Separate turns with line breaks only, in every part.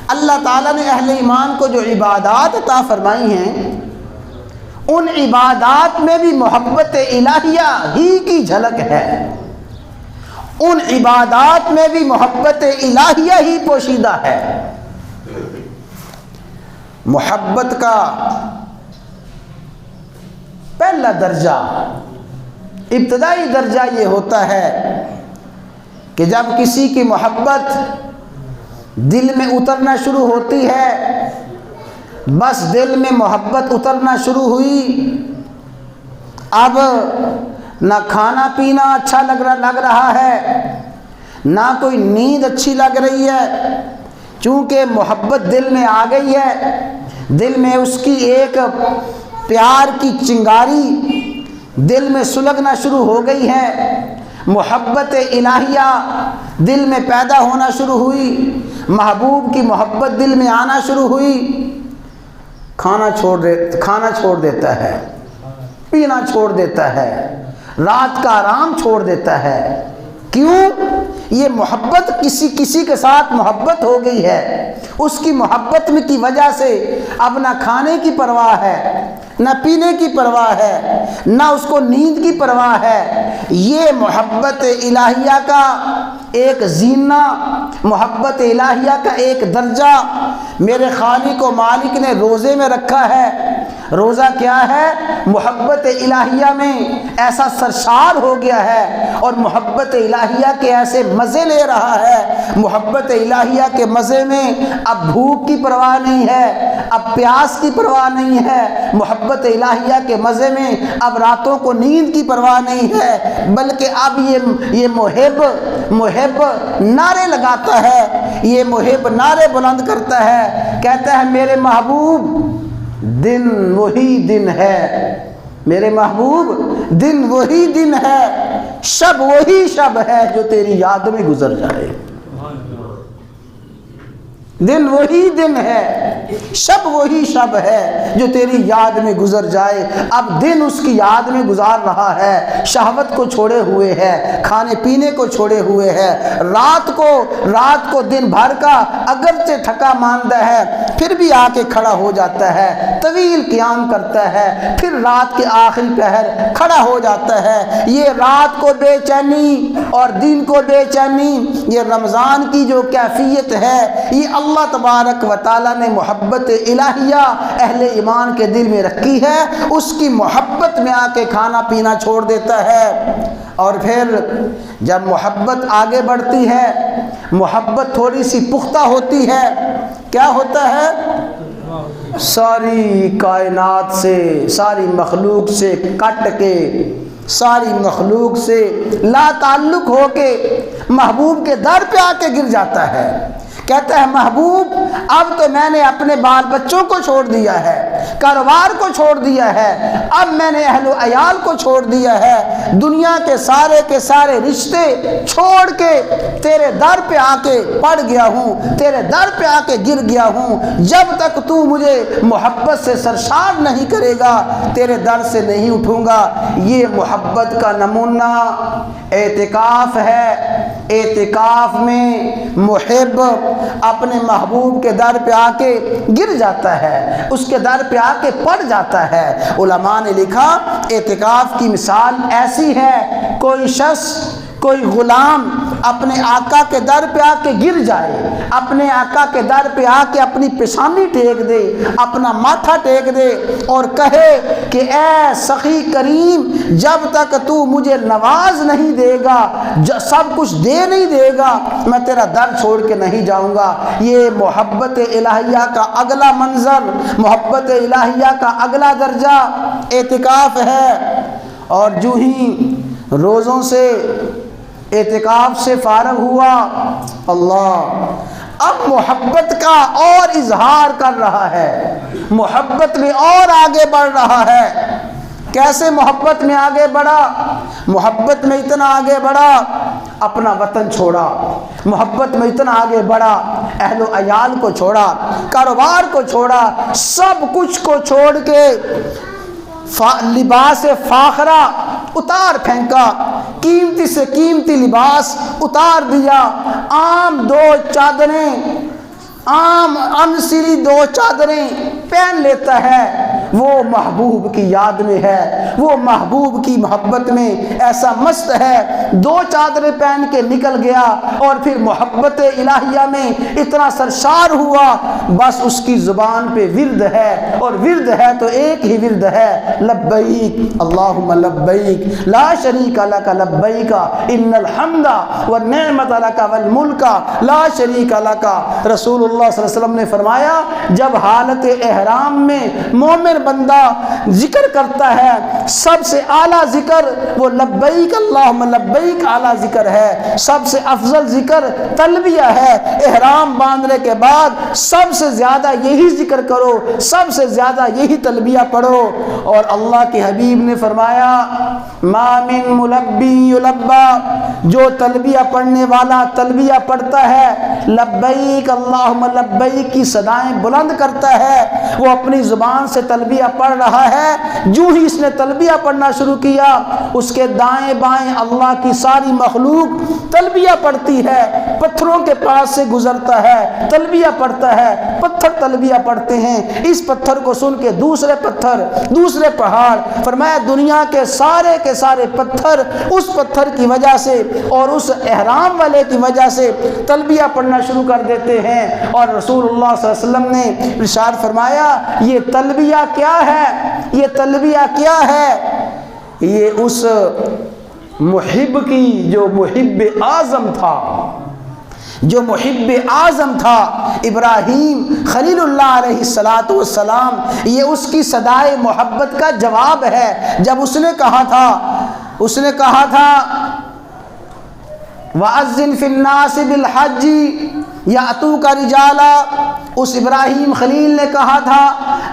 اللہ تعالیٰ نے اہل ایمان کو جو عبادات عطا فرمائی ہیں، ان عبادات میں بھی محبت الہیہ ہی کی جھلک ہے، ان عبادات میں بھی محبت الہیہ ہی پوشیدہ ہے۔ محبت کا پہلا درجہ، ابتدائی درجہ یہ ہوتا ہے کہ جب کسی کی محبت دل میں اترنا شروع ہوتی ہے، بس دل میں محبت اترنا شروع ہوئی، اب نہ کھانا پینا اچھا لگ رہا ہے، نہ کوئی نیند اچھی لگ رہی ہے، چونکہ محبت دل میں آ گئی ہے، دل میں اس کی ایک پیار کی چنگاری دل میں سلگنا شروع ہو گئی ہے، محبت الہیہ دل میں پیدا ہونا شروع ہوئی، محبوب کی محبت دل میں آنا شروع ہوئی، کھانا چھوڑ دیتا ہے، پینا چھوڑ دیتا ہے، رات کا آرام چھوڑ دیتا ہے۔ کیوں؟ یہ محبت کسی کے ساتھ محبت ہو گئی ہے، اس کی محبت کی وجہ سے اب نہ کھانے کی پرواہ ہے، نہ پینے کی پرواہ ہے، نہ اس کو نیند کی پرواہ ہے۔ یہ محبت الہیہ کا ایک زینہ، محبت الہیہ کا ایک درجہ میرے خالق و مالک نے روزے میں رکھا ہے۔ روزہ کیا ہے؟ محبت الہیہ میں ایسا سرشار ہو گیا ہے اور محبت الہیہ کے ایسے مزے لے رہا ہے، محبت الہیہ کے مزے میں اب بھوک کی پرواہ نہیں ہے، اب پیاس کی پرواہ نہیں ہے، محبت الہیہ کے مزے میں اب راتوں کو نیند کی پرواہ نہیں ہے، بلکہ اب یہ محب نعرے لگاتا ہے، یہ محب نعرے بلند کرتا ہے، کہتا ہے میرے محبوب دن وہی دن ہے، میرے محبوب دن وہی دن ہے، شب وہی شب ہے جو تیری یاد میں گزر جائے، دن وہی دن ہے، شب وہی شب ہے جو تیری یاد میں گزر جائے۔ اب دن اس کی یاد میں گزار رہا ہے، شہوت کو چھوڑے ہوئے ہے، کھانے پینے کو چھوڑے ہوئے ہے، رات کو دن بھر کا اگرچہ تھکا ماندہ ہے پھر بھی آ کے کھڑا ہو جاتا ہے، طویل قیام کرتا ہے، پھر رات کے آخری پہر کھڑا ہو جاتا ہے۔ یہ رات کو بے چینی اور دن کو بے چینی، یہ رمضان کی جو کیفیت ہے، یہ اللہ تبارک و تعالیٰ نے محبت الہیہ اہل ایمان کے دل میں رکھی ہے، اس کی محبت میں آ کے کھانا پینا چھوڑ دیتا ہے۔ اور پھر جب محبت آگے بڑھتی ہے، محبت تھوڑی سی پختہ ہوتی ہے، کیا ہوتا ہے؟ ساری کائنات سے، ساری مخلوق سے کٹ کے، ساری مخلوق سے لا تعلق ہو کے محبوب کے در پہ آ کے گر جاتا ہے، کہتا ہے محبوب اب تو میں نے اپنے بال بچوں کو چھوڑ دیا ہے، کاروبار کو چھوڑ دیا ہے، اب میں نے اہل و عیال کو چھوڑ دیا ہے، دنیا کے سارے رشتے چھوڑ کے تیرے در پہ آ کے پڑ گیا ہوں، تیرے در پہ آ کے گر گیا ہوں، جب تک تو مجھے محبت سے سرشار نہیں کرے گا تیرے در سے نہیں اٹھوں گا۔ یہ محبت کا نمونہ اعتکاف ہے۔ اعتکاف میں محب اپنے محبوب کے در پہ آ کے گر جاتا ہے، اس کے در پہ آ کے پڑ جاتا ہے۔ علماء نے لکھا اعتکاف کی مثال ایسی ہے، کوئی شخص، کوئی غلام اپنے آقا کے در پہ آ کے گر جائے، اپنے آقا کے در پہ آ کے اپنی پیشانی ٹیک دے، اپنا ماتھا ٹیک دے اور کہے کہ اے سخی کریم جب تک تو مجھے نواز نہیں دے گا، سب کچھ دے نہیں دے گا، میں تیرا در چھوڑ کے نہیں جاؤں گا۔ یہ محبت الہیہ کا اگلا منظر، محبت الہیہ کا اگلا درجہ اعتکاف ہے۔ اور جو ہی روزوں سے، اعتکاف سے فارغ ہوا، اللہ اب محبت کا اور اظہار کر رہا ہے، محبت میں اور آگے بڑھ رہا ہے۔ کیسے محبت میں آگے بڑھا؟ محبت میں اتنا آگے بڑھا اپنا وطن چھوڑا، محبت میں اتنا آگے بڑھا اہل و عیال کو چھوڑا، کاروبار کو چھوڑا، سب کچھ کو چھوڑ کے لباس فاخرہ اتار پھینکا، قیمتی سے قیمتی لباس اتار دیا، عام دو چادریں، عام انسری 2 چادریں پہن لیتا ہے، وہ محبوب کی یاد میں ہے، وہ محبوب کی محبت میں ایسا مست ہے، 2 چادریں پہن کے نکل گیا اور پھر محبت الہیہ میں اتنا سرشار ہوا، بس اس کی زبان پہ ورد ہے، اور ورد ہے تو ایک ہی ورد ہے، لبیک اللہم لبیک لا شریک لک لبیک ان الحمد والنعمت لک والملک لا شریک لک۔ رسول اللہ صلی اللہ علیہ وسلم نے فرمایا جب حالت احرام میں مومن بندہ ذکر کرتا ہے، سب سے اعلیٰ ذکر وہ لبیک اللہم لبیک اعلیٰ ذکر ہے، سب سے افضل ذکر تلبیہ ہے۔ احرام باندھنے کے بعد سب سے زیادہ یہی ذکر کرو، سب سے زیادہ یہی تلبیہ پڑھو، اور اللہ کے حبیب نے فرمایا ما من ملبی یلبا، جو تلبیہ پڑھنے والا تلبیہ پڑھتا ہے، لبیک اللہم لبیک کی صدائیں بلند کرتا ہے، وہ اپنی زبان سے تلبیہ پڑھ رہا ہے، جو ہی اس نے تلبیہ پڑھنا شروع کیا اس کے دائیں بائیں اللہ کی ساری مخلوق تلبیہ پڑھتی ہے، پتھروں کے پاس سے گزرتا ہے، تلبیہ پڑھتا ہے، پتھر تلبیہ پڑھتے ہیں، اس پتھر کو سن کے دوسرے پتھر، دوسرے پہاڑ، فرمایا دنیا کے سارے پتھر اس پتھر کی وجہ سے اور اس احرام والے کی وجہ سے تلبیہ پڑھنا شروع کر دیتے ہیں۔ اور رسول اللہ صلی اللہ علیہ وسلم نے ارشاد فرمایا یہ تلبیہ کیا ہے، یہ تلبیہ کیا ہے، یہ اس محب کی جو محب اعظم تھا، جو محب اعظم تھا ابراہیم خلیل اللہ علیہ السلام، یہ اس کی صدائے محبت کا جواب ہے۔ جب اس نے کہا تھا وَأَذِّنْ فِي النَّاسِ بِالْحَجِّ یَأْتُوکَ رِجَالًا، اس ابراہیم خلیل نے کہا تھا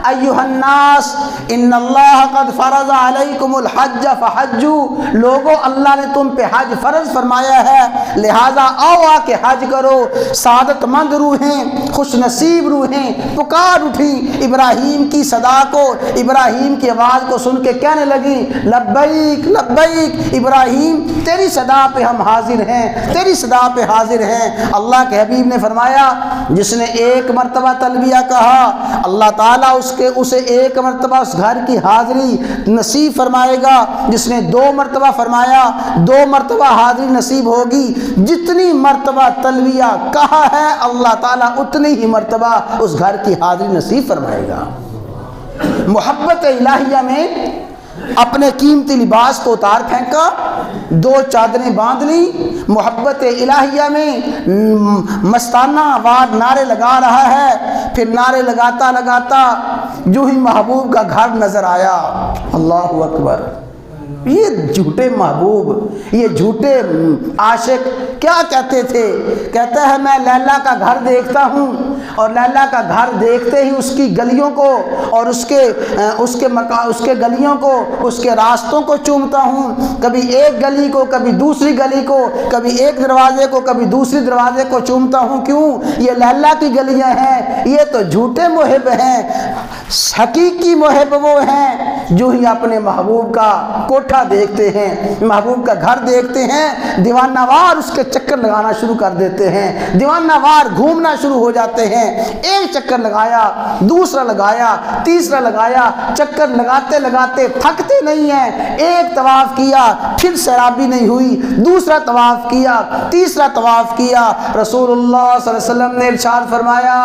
ایھا الناس ان اللہ قد فرض علیکم الحج فحجوا، لوگو اللہ نے تم پہ حج فرض فرمایا ہے لہذا آؤ آ کے حج کرو۔ سعادت مند روحیں، خوش نصیب روحیں پکار اٹھیں ابراہیم کی صدا کو، ابراہیم کی آواز کو سن کے کہنے لگی لبیک لبیک، ابراہیم تیری صدا پہ ہم حاضر ہیں، تیری صدا پہ حاضر ہیں۔ اللہ کے حبیب نے فرمایا جس نے ایک مرتبہ تلبیہ کہا اللہ تعالیٰ اسے ایک مرتبہ اس گھر کی حاضری نصیب فرمائے گا، جس نے 2 مرتبہ فرمایا 2 مرتبہ حاضری نصیب ہوگی، جتنی مرتبہ تلبیہ کہا ہے اللہ تعالیٰ اتنی ہی مرتبہ اس گھر کی حاضری نصیب فرمائے گا۔ محبت الہیہ میں اپنے قیمتی لباس کو اتار پھینکا، 2 چادریں باندھ لی، محبت الہیہ میں مستانہ وار نعرے لگا رہا ہے، پھر نعرے لگاتا لگاتا جو ہی محبوب کا گھر نظر آیا، اللہ اکبر، یہ جھوٹے محبوب، یہ جھوٹے عاشق کیا کہتے تھے، کہتا ہے میں لیلا کا گھر دیکھتا ہوں اور لیلا کا گھر دیکھتے ہی اس کی گلیوں کو اور اس کے گلیوں کو، اس کے راستوں کو چومتا ہوں، کبھی ایک گلی کو کبھی دوسری گلی کو، کبھی ایک دروازے کو کبھی دوسری دروازے کو چومتا ہوں، کیوں؟ یہ لیلا کی گلیاں ہیں، یہ تو جھوٹے محب ہیں، حقیقی محب وہ ہیں جو ہی اپنے محبوب کا کوٹھا دیکھتے ہیں، محبوب کا گھر دیکھتے ہیں، دیوانہ وار اس کے چکر لگانا شروع کر دیتے ہیں، دیوانہ وار گھومنا شروع ہو جاتے ہیں، ایک چکر لگایا، دوسرا لگایا، تیسرا لگایا، چکر لگاتے لگاتے تھکتے نہیں ہیں، ایک طواف کیا پھر سیرابی نہیں ہوئی، دوسرا طواف کیا، تیسرا طواف کیا، رسول اللہ صلی اللہ علیہ وسلم نے ارشاد فرمایا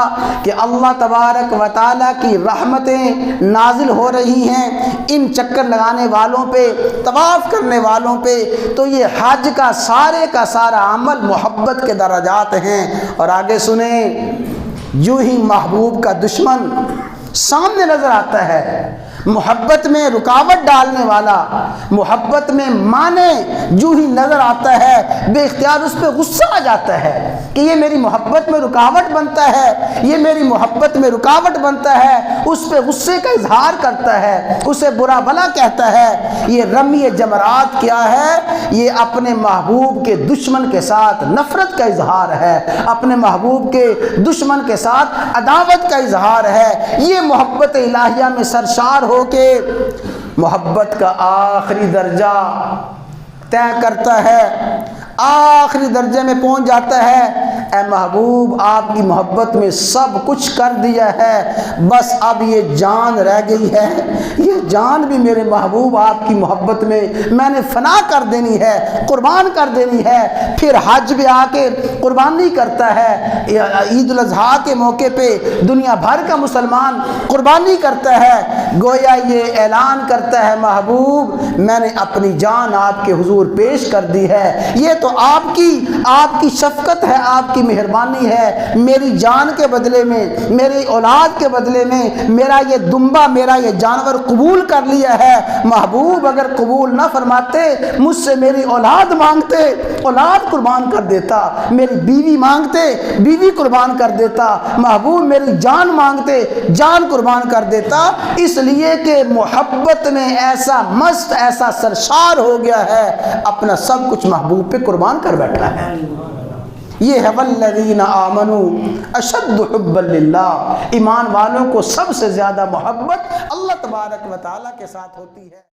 کہ اللہ تبارک و تعالیٰ کی رحمتیں نازل ہو رہی ہیں ان چکر لگانے والوں پہ، طواف کرنے والوں پہ، تو یہ حج کا سارا عمل محبت کے درجات ہیں۔ اور آگے سنیں، جو ہی محبوب کا دشمن سامنے نظر آتا ہے، محبت میں رکاوٹ ڈالنے والا، محبت میں مانے جو ہی نظر آتا ہے، بے اختیار اس پہ غصہ آ جاتا ہے کہ یہ میری محبت میں رکاوٹ بنتا ہے، یہ میری محبت میں رکاوٹ بنتا ہے، اس پہ غصے کا اظہار کرتا ہے، اسے برا بھلا کہتا ہے، یہ رمی جمرات کیا ہے؟ یہ اپنے محبوب کے دشمن کے ساتھ نفرت کا اظہار ہے، اپنے محبوب کے دشمن کے ساتھ عداوت کا اظہار ہے۔ یہ محبت الہیہ میں سرشار ہو کے محبت کا آخری درجہ طے کرتا ہے، آخری درجے میں پہنچ جاتا ہے، اے محبوب آپ کی محبت میں سب کچھ کر دیا ہے، بس اب یہ جان رہ گئی ہے، یہ جان بھی میرے محبوب آپ کی محبت میں نے فنا کر دینی ہے، قربان کر دینی ہے۔ پھر حج بھی آ کے قربانی کرتا ہے، عید الاضحیٰ کے موقع پہ دنیا بھر کا مسلمان قربانی کرتا ہے، گویا یہ اعلان کرتا ہے محبوب میں نے اپنی جان آپ کے حضور پیش کر دی ہے، یہ تو آپ کی شفقت ہے، آپ کی مہربانی ہے، میری جان کے بدلے میں، میری اولاد کے بدلے میں میرا یہ دمبا، میرا یہ جانور قبول کر لیا ہے۔ محبوب اگر قبول نہ فرماتے، مجھ سے میری اولاد مانگتے، اولاد قربان کر دیتا، میری بیوی مانگتے، بیوی قربان کر دیتا، محبوب میری جان مانگتے، جان قربان کر دیتا، اس لیے کہ محبت میں ایسا مست، ایسا سرشار ہو گیا ہے، اپنا سب کچھ محبوب پہ قربان کر بیٹھا ہے۔ یہ ہے والذین آمنوا اشد حبا للہ، ایمان والوں کو سب سے زیادہ محبت اللہ تبارک و تعالیٰ کے ساتھ ہوتی ہے۔